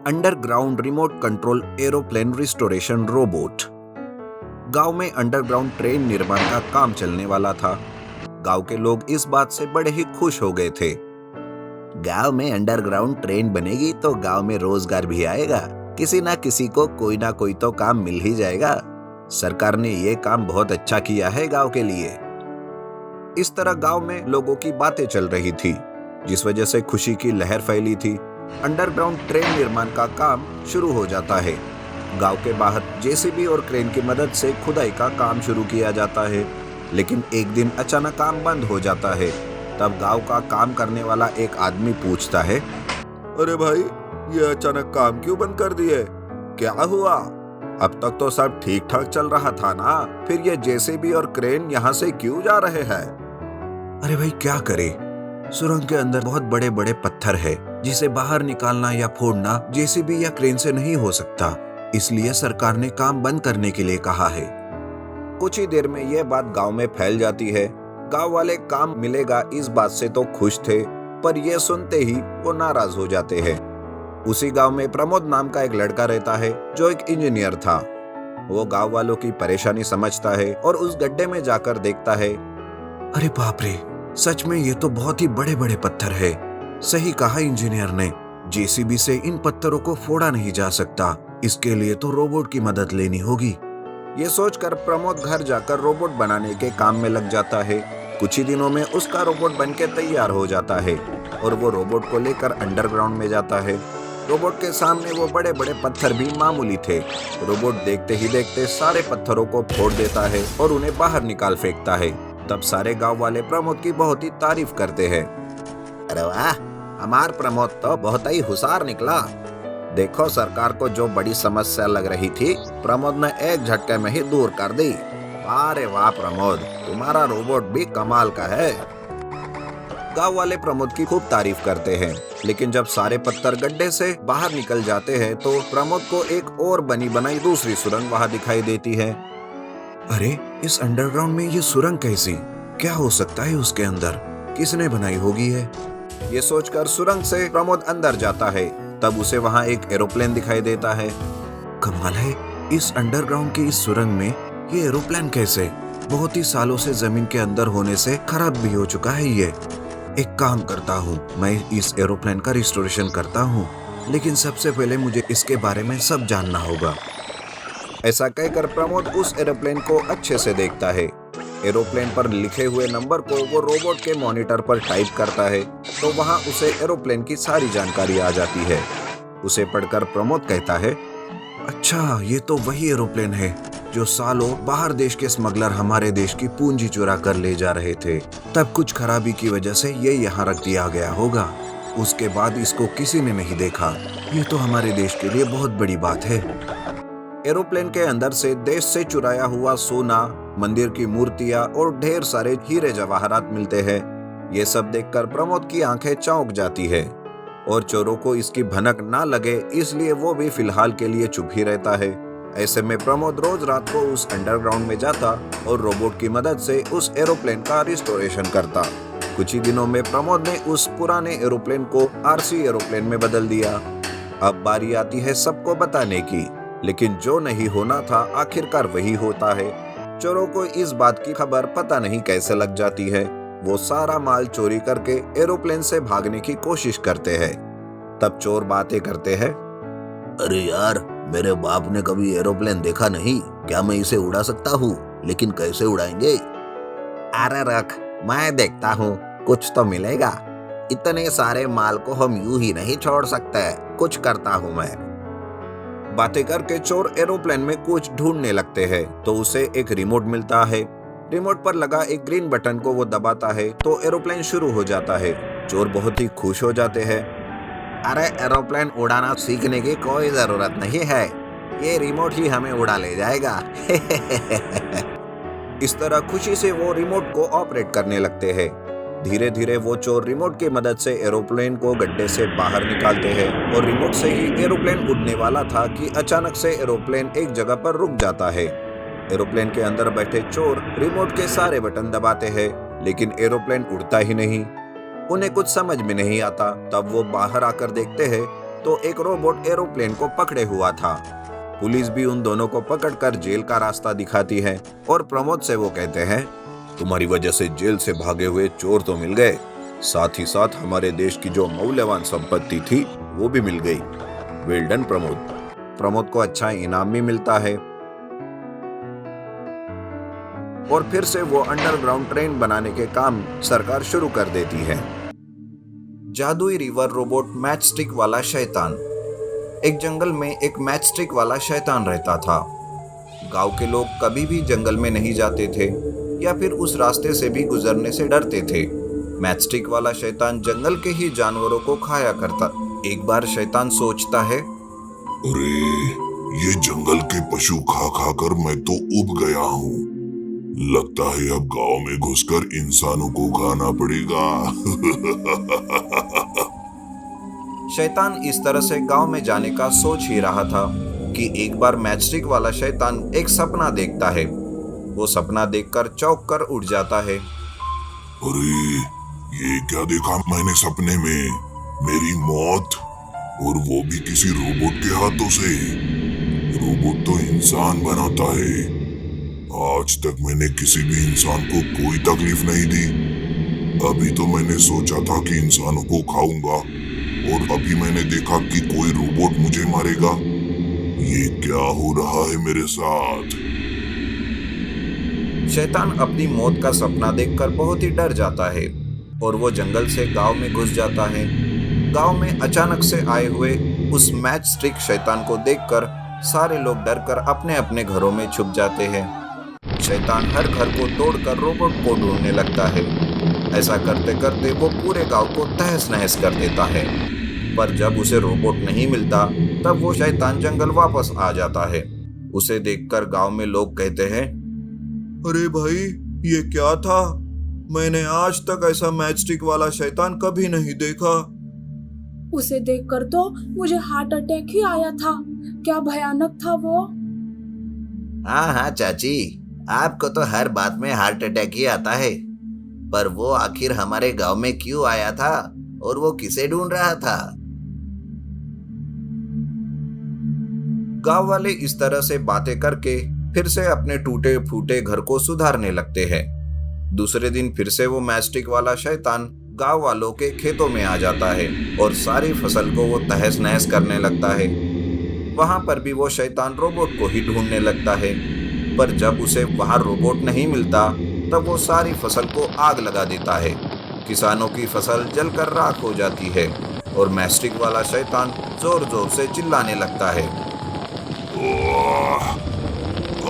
Underground remote control aeroplane restoration robot. गांव में underground train निर्माण का काम चलने वाला था। गांव के लोग इस बात से बड़े ही खुश हो गए थे। गांव में अंडरग्राउंड ट्रेन बनेगी तो गांव में रोजगार भी आएगा, किसी ना किसी को कोई ना कोई तो काम मिल ही जाएगा। सरकार ने ये काम बहुत अच्छा किया है गांव के लिए। इस तरह गांव में लोगों की बातें चल रही थी, जिस वजह से खुशी की लहर फैली थी। अंडरग्राउंड ट्रेन निर्माण का काम शुरू हो जाता है। गांव के बाहर जेसीबी और क्रेन की मदद से खुदाई का काम शुरू किया जाता है, लेकिन एक दिन अचानक काम बंद हो जाता है। तब गांव का काम करने वाला एक आदमी पूछता है, अरे भाई, ये अचानक काम क्यों बंद कर दिए? क्या हुआ? अब तक तो सब ठीक ठाक चल रहा था ना, फिर ये जेसीबी और क्रेन यहाँ से क्यों जा रहे हैं? अरे भाई, क्या करे, सुरंग के अंदर बहुत बड़े बड़े पत्थर है, जिसे बाहर निकालना या फोड़ना जेसीबी या क्रेन से नहीं हो सकता, इसलिए सरकार ने काम बंद करने के लिए कहा है। कुछ ही देर में यह बात गांव में फैल जाती है। गांव वाले काम मिलेगा इस बात से तो खुश थे, पर यह सुनते ही वो नाराज हो जाते हैं। उसी गांव में प्रमोद नाम का एक लड़का रहता है, जो एक इंजीनियर था। वो गांव वालों की परेशानी समझता है और उस गड्ढे में जाकर देखता है। अरे बाप रे, सच में ये तो बहुत ही बड़े बड़े पत्थर है। सही कहा इंजीनियर ने, जेसीबी से इन पत्थरों को फोड़ा नहीं जा सकता, इसके लिए तो रोबोट की मदद लेनी होगी। ये सोचकर प्रमोद घर जाकर रोबोट बनाने के काम में लग जाता है। कुछ ही दिनों में उसका रोबोट बनके तैयार हो जाता है और वो रोबोट को लेकर अंडरग्राउंड में जाता है। रोबोट के सामने वो बड़े बड़े पत्थर भी मामूली थे। रोबोट देखते ही देखते सारे पत्थरों को फोड़ देता है और उन्हें बाहर निकाल फेंकता है। तब सारे गांव वाले प्रमोद की बहुत ही तारीफ करते हैं। अरे वाह, हमार प्रमोद तो बहुत ही होशियार निकला। देखो, सरकार को जो बड़ी समस्या लग रही थी, प्रमोद ने एक झटके में ही दूर कर दी। अरे वाह प्रमोद, तुम्हारा रोबोट भी कमाल का है। गांव वाले प्रमोद की खूब तारीफ करते हैं, लेकिन जब सारे पत्थर गड्ढे से बाहर निकल जाते हैं तो प्रमोद को एक और बनी बनाई दूसरी सुरंग वहां दिखाई देती है। अरे, इस अंडरग्राउंड में ये सुरंग कैसी? क्या हो सकता है उसके अंदर? किसने बनाई होगी है? ये सोचकर सुरंग से प्रमोद अंदर जाता है। तब उसे वहां एक एरोप्लेन दिखाई देता है। कमाल है, इस अंडरग्राउंड की इस सुरंग में ये एरोप्लेन कैसे? बहुत ही सालों से जमीन के अंदर होने से खराब भी हो चुका है ये। एक काम करता हूँ, मैं इस एरोप्लेन का रिस्टोरेशन करता हूँ, लेकिन सबसे पहले मुझे इसके बारे में सब जानना होगा। ऐसा कहकर प्रमोद उस एरोप्लेन को अच्छे से देखता है। एरोप्लेन पर लिखे हुए नंबर को वो रोबोट के मॉनिटर पर टाइप करता है, तो वहां उसे एरोप्लेन की सारी जानकारी आ जाती है। उसे पढ़कर प्रमोद कहता है, अच्छा, ये तो वही एरोप्लेन है जो सालों बाहर देश के स्मगलर हमारे देश की पूंजी चुरा कर ले जा रहे थे। तब कुछ खराबी की वजह से ये यहाँ रख दिया गया होगा। उसके बाद इसको किसी ने नहीं देखा। ये तो हमारे देश के लिए बहुत बड़ी बात है। एरोप्लेन के अंदर से देश से चुराया हुआ सोना, मंदिर की मूर्तियां और ढेर सारे हीरे जवाहरात मिलते हैं। ये सब देखकर प्रमोद की आंखें चौंक जाती है और चोरों को इसकी भनक ना लगे, इसलिए वो भी फिलहाल के लिए चुप ही रहता है। ऐसे में प्रमोद रोज रात को उस अंडरग्राउंड में जाता और रोबोट की मदद से उस एरोप्लेन का रिस्टोरेशन करता। कुछ ही दिनों में प्रमोद ने उस पुराने एरोप्लेन को आरसी एरोप्लेन में बदल दिया। अब बारी आती है सबको बताने की, लेकिन जो नहीं होना था आखिरकार वही होता है। चोरों को इस बात की खबर पता नहीं कैसे लग जाती है। वो सारा माल चोरी करके एरोप्लेन से भागने की कोशिश करते हैं। तब चोर बातें करते हैं, अरे यार, मेरे बाप ने कभी एरोप्लेन देखा नहीं, क्या मैं इसे उड़ा सकता हूँ? लेकिन कैसे उड़ाएंगे? अरे रख, मैं देखता हूँ, कुछ तो मिलेगा। इतने सारे माल को हम यूं ही नहीं छोड़ सकते, कुछ करता हूँ मैं। बातें करके चोर एरोप्लेन में कुछ ढूंढने लगते हैं, तो उसे एक रिमोट मिलता है। रिमोट पर लगा एक ग्रीन बटन को वो दबाता है तो एरोप्लेन शुरू हो जाता है। चोर बहुत ही खुश हो जाते हैं। अरे, एरोप्लेन उड़ाना सीखने की कोई जरूरत नहीं है, ये रिमोट ही हमें उड़ा ले जाएगा। इस तरह खुशी से वो रिमोट को ऑपरेट करने लगते हैं। धीरे धीरे वो चोर रिमोट की मदद से एरोप्लेन को गड्ढे से बाहर निकालते हैं और रिमोट से ही एरोप्लेन उड़ने वाला था कि अचानक से एरोप्लेन एक जगह पर रुक जाता है। एरोप्लेन के अंदर बैठे चोर रिमोट के सारे बटन दबाते हैं, लेकिन एरोप्लेन उड़ता ही नहीं। उन्हें कुछ समझ में नहीं आता। तब वो बाहर आकर देखते हैं तो एक रोबोट एरोप्लेन को पकड़े हुआ था। पुलिस भी उन दोनों को पकड़कर जेल का रास्ता दिखाती है और प्रमोद से वो कहते हैं, तुम्हारी वजह से जेल से भागे हुए चोर तो मिल गए, साथ ही साथ हमारे देश की जो मूल्यवान संपत्ति थी वो भी मिल गई। Well done Pramod. प्रमोद को अच्छा इनाम भी मिलता है और फिर से वो अंडरग्राउंड ट्रेन बनाने के काम सरकार शुरू कर देती है। जादुई रिवर रोबोट मैच स्टिक वाला शैतान। एक जंगल में एक मैच स्टिक वाला शैतान रहता था। गांव के लोग कभी भी जंगल में नहीं जाते थे या फिर उस रास्ते से भी गुजरने से डरते थे। मैच स्टिक वाला शैतान जंगल के ही जानवरों को खाया करता। एक बार शैतान सोचता है, अरे ये जंगल के पशु खा खा कर मैं तो उब गया हूँ। लगता है अब गांव में घुसकर इंसानों को खाना पड़ेगा। शैतान इस तरह से गांव में जाने का सोच ही रहा था कि एक बार मैचस्टिक वाला शैतान एक सपना देखता है। वो सपना देखकर चौंक कर उठ जाता है। अरे ये क्या देखा मैंने सपने में? मेरी मौत, और वो भी किसी रोबोट के हाथों से। रोबोट तो इंसान बनाता है। आज तक मैंने किसी भी इंसान को कोई तकलीफ नहीं दी। अभी तो मैंने सोचा था कि इंसानों को खाऊंगा और अभी मैंने देखा कि कोई रोबोट मुझे मारेगा। ये क्या हो रहा है मेरे साथ? शैतान अपनी मौत का सपना देखकर बहुत ही डर जाता है और वो जंगल से गांव में घुस जाता है। गांव में अचानक से आए हुए उस मैच स्टिक शैतान को देखकर सारे लोग डरकर अपने अपने घरों में छुप जाते हैं। शैतान हर घर को तोड़कर रोबोट को ढूंढने लगता है। ऐसा करते करते वो पूरे गांव को तहस नहस कर देता है। पर जब उसे रोबोट नहीं मिलता तब वो शैतान जंगल वापस आ जाता है। उसे देखकर गांव में लोग कहते हैं, अरे भाई ये क्या था? मैंने आज तक ऐसा मैचस्टिक वाला शैतान कभी नहीं देखा। उसे देखकर तो मुझे हार्ट अटैक ही आया था। क्या भयानक था वो। हाँ हाँ चाची, आपको तो हर बात में हार्ट अटैक ही आता है। पर वो आखिर हमारे गांव में क्यों आया था और वो किसे ढूंढ रहा था? गांव वाले इस तरह से बातें करके फिर से अपने टूटे फूटे घर को सुधारने लगते हैं। दूसरे दिन फिर से वो मैचस्टिक वाला शैतान गांव वालों के खेतों में आ जाता है और सारी फसल को वो तहस नहस करने लगता है। वहां पर भी वो शैतान रोबोट को ही ढूंढने लगता है। पर जब उसे वहां रोबोट नहीं मिलता तब वो सारी फसल को आग लगा देता है। किसानों की फसल जलकर राख हो जाती है और मैचस्टिक वाला शैतान जोर जोर से चिल्लाने लगता है।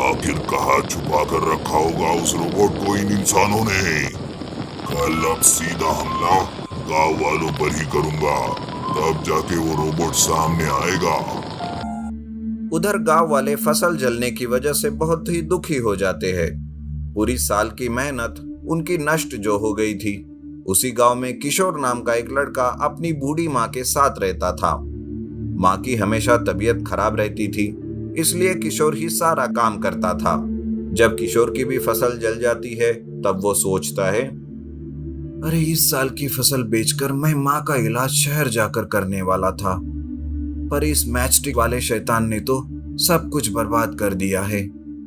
आखिर कहाँ छुपा कर रखा होगा उस रोबोट को इन इंसानों ने? कल अब सीधा हमला गांव वालों पर ही करूंगा, तब जाके वो रोबोट सामने आएगा। उधर गांव वाले फसल जलने की वजह से बहुत ही दुखी हो जाते हैं। पूरी साल की मेहनत उनकी नष्ट जो हो गई थी। उसी गांव में किशोर नाम का एक लड़का अपनी बूढ़ी माँ के साथ रहता था। माँ की हमेशा तबीयत खराब रहती थी, इसलिए किशोर ही सारा काम करता था। जब किशोर की भी फसल जल जाती है तब वो सोचता है, अरे इस साल की फसल बेचकर मैं माँ का इलाज शहर जाकर करने वाला था, पर इस मैचस्टिक वाले शैतान ने तो सब कुछ बर्बाद कर दिया है।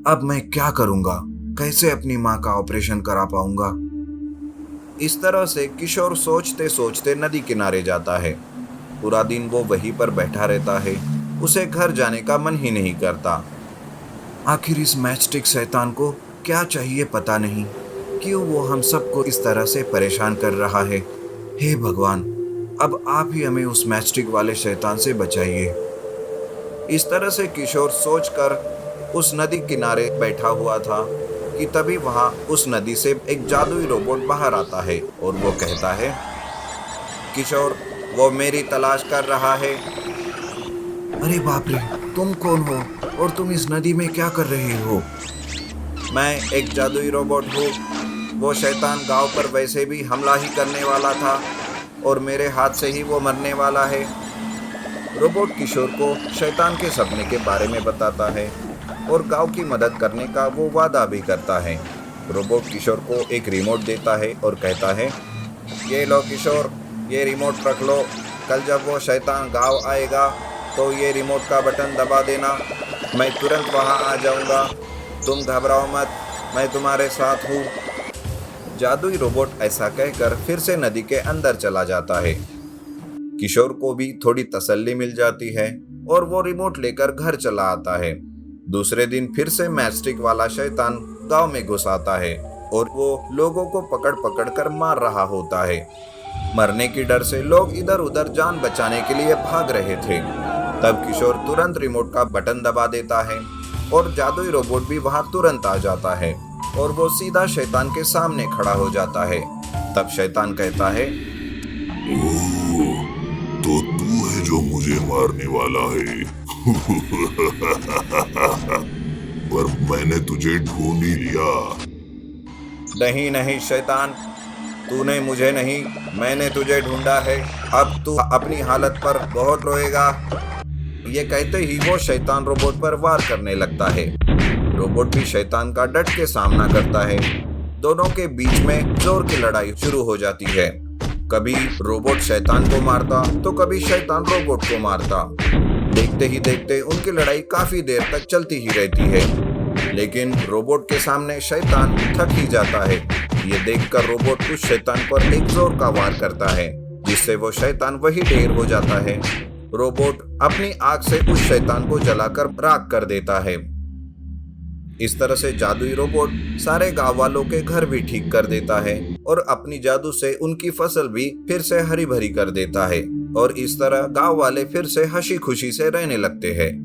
अब मैं क्या करूंगा? कैसे अपनी माँ का ऑपरेशन करा पाऊंगा? इस तरह से किशोर सोचते सोचते नदी किनारे जाता है। पूरा दिन वो वहीं पर बैठा रहता है। उसे घर जाने का मन ही नहीं करता। आखिर इस मैचस्टिक शैतान को क्या चाहिए पता नहीं, क्यों वो हम सबको इस तरह से परेशान कर रहा है। हे भगवान, अब आप ही हमें उस मैचस्टिक वाले शैतान से बचाइए। इस तरह से किशोर सोचकर उस नदी किनारे बैठा हुआ था कि तभी वहां उस नदी से एक जादुई रोबोट बाहर आता है और वो कहता है, किशोर वो मेरी तलाश कर रहा है। अरे बाप रे, तुम कौन हो और तुम इस नदी में क्या कर रहे हो? मैं एक जादुई रोबोट हूँ। वो शैतान गांव पर वैसे भी हमला ही करने वाला था और मेरे हाथ से ही वो मरने वाला है। रोबोट किशोर को शैतान के सपने के बारे में बताता है और गांव की मदद करने का वो वादा भी करता है। रोबोट किशोर को एक रिमोट देता है और कहता है, ये लो किशोर, ये रिमोट रख लो कल जब वो शैतान गांव आएगा तो ये रिमोट का बटन दबा देना, मैं तुरंत वहां आ जाऊंगा। तुम घबराओ मत, मैं तुम्हारे साथ हूँ। जादुई रोबोट ऐसा कहकर फिर से नदी के अंदर चला जाता है। किशोर को भी थोड़ी तसल्ली मिल जाती है और वो रिमोट लेकर घर चला आता है। दूसरे दिन फिर से मैचस्टिक वाला शैतान गांव में घुस आता है और वो लोगों को पकड़ पकड़ कर मार रहा होता है। मरने की डर से लोग इधर उधर जान बचाने के लिए भाग रहे थे। तब किशोर तुरंत रिमोट का बटन दबा देता है और जादुई रोबोट भी वहां तुरंत आ जाता है और वो सीधा शैतान के सामने खड़ा हो जाता है। तब शैतान कहता है, ओह, तो तू है जो मुझे मारने वाला है। पर मैंने तुझे ढूंढ ही लिया। नहीं नहीं शैतान, तूने मुझे नहीं, मैंने तुझे ढूंढा है। अब तू अपनी हालत पर बहुत रोएगा। ये कहते ही वो शैतान रोबोट पर वार करने लगता है। रोबोट भी शैतान का डट के सामना करता है। दोनों के बीच में जोर की लड़ाई शुरू हो जाती है। कभी रोबोट शैतान को मारता तो कभी शैतान रोबोट को मारता। देखते ही देखते उनकी लड़ाई काफी देर तक चलती ही रहती है, लेकिन रोबोट के सामने शैतान थक ही जाता है। ये देखकर रोबोट उस शैतान पर एक जोर का वार करता है, जिससे वो शैतान वही ढेर हो जाता है। रोबोट अपनी आग से उस शैतान को जलाकर राख कर देता है। इस तरह से जादुई रोबोट सारे गांव वालों के घर भी ठीक कर देता है और अपनी जादू से उनकी फसल भी फिर से हरी भरी कर देता है और इस तरह गांव वाले फिर से हंसी खुशी से रहने लगते हैं।